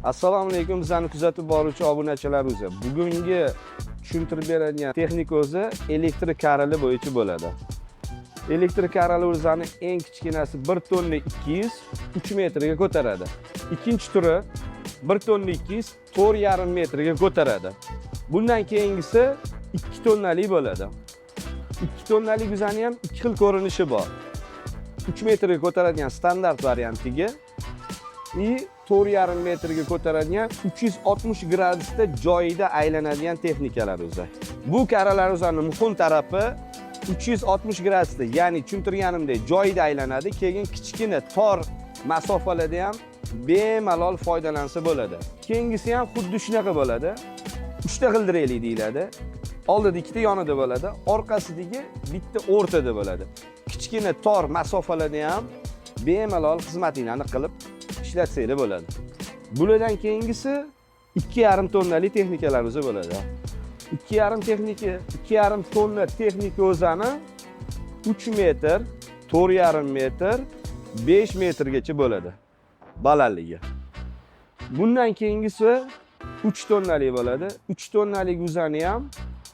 Assalomu alaykum, bizlarni kuzatib boruvchi obunachilarimiz. Bugungi tushuntirib beradigan texnika o'zi elektrik karili bo'yicha bo'ladi. Elektrik karili o'zini eng kichkinasi 1 tonna 200 3 metrga ko'taradi. Ikkinchi turi 1 tonna 200 4,5 metrga ko'taradi. Bundan keyingisi 2 tonnalik bo'ladi. 2 tonnalik o'zani ham ikki xil ko'rinishi bor. 3 metrga ko'taradigan standart variantiga 4,5 metrga ko'taradigan 360 gradusda joyida aylanadigan texnikalar o'zi. Bu karalar o'zining muhim tarafi 360 gradusda, ya'ni tushuntirganimdek joyida aylanadi. Keyin kichkina tor masofalarda ham bemalol foydalansa bo'ladi. Keyingisi ham xuddi shunaqa bo'ladi. 3 ta g'ildirakli deyiladi. Oldida ikkita yonida bo'ladi, orqasidagi bitta o'rtada bo'ladi. Kichkina tor masofalarda ham bemalol xizmatinglarni qilib ishlatsanglar bo'ladi. Bulardan keyingisi 2,5 tonnali texnikalarimiz bo'ladi. 2,5 tonna texnika o'zani 3 metr, 4,5 metr, 5 metrgacha bo'ladi balandligi. Bundan keyingisi 3 tonnali bo'ladi. 3 tonnalik o'zani ham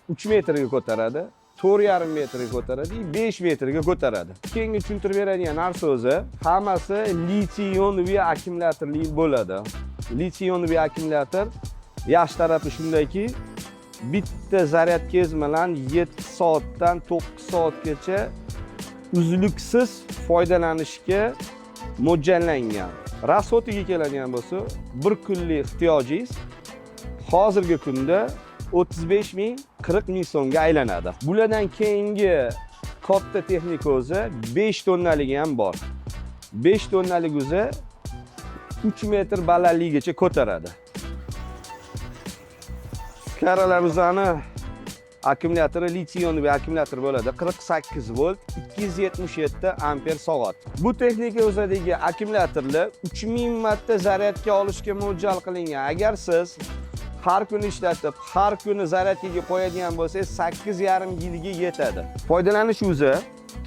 3 metrga ko'taradi, 4,5 metrga ko'taradi, 5 metrga ko'taradi. Keyingi tushuntirib beradigan narsa o'zi hammasi litiy-ionli akkumulyatorli bo'ladi. Litiy-ionli akkumulyator yaxshi tarafi shundayki, bitta zaryadkangiz bilan 7 soatdan 9 soatgacha uzluksiz foydalanishga mo'ljallangan. Rasxodiga keladigan bo'lsa, 1 kunlik ehtiyojingiz hozirgi kunda 35 ming, 40 ming so'mga aylanadi. Bulardan keyingi katta texnika o'zi 5 tonnaligi ham bor. 5 tonnalik o'zi 3 metr balandligigacha ko'taradi. Karalar o'zani akkumulyatori litiy-ionli akkumulyator bo'ladi. 48 volt, 277 amper soat. Bu texnika o'zidagi akkumulyatorlar 3000 marta zaryadga olishga mo'ljal qilingan. Agar siz har kuni ishlatib, har kuni zaryadkaga qo'yadigan bo'lsangiz 8,5 yilga yetadi. Foydalanish o'zi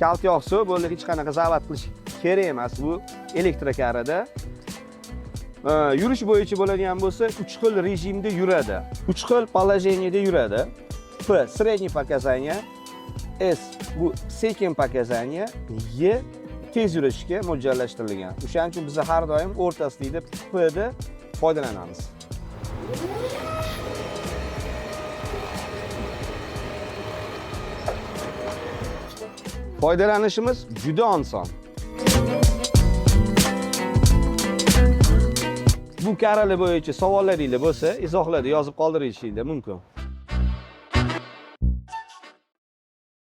kalt yoqsa, bo'ldi hech qanaqa zavat qilish kerak emas bu elektrokarida. Yurish bo'yicha bo'ladigan bo'lsa, 3 xil rejimda yuradi. 3 xil положениеda yuradi. P средний показания, S bu sekin показания, Y tez yurishga mo'ljallashtirilgan. O'shaning uchun biz har doim o'rtasidagi P da foydalanamiz. Foydalanishimiz juda oson. Bu karali bo'yicha savollaringiz bo'lsa, izohlarda yozib qoldirishingiz mumkin.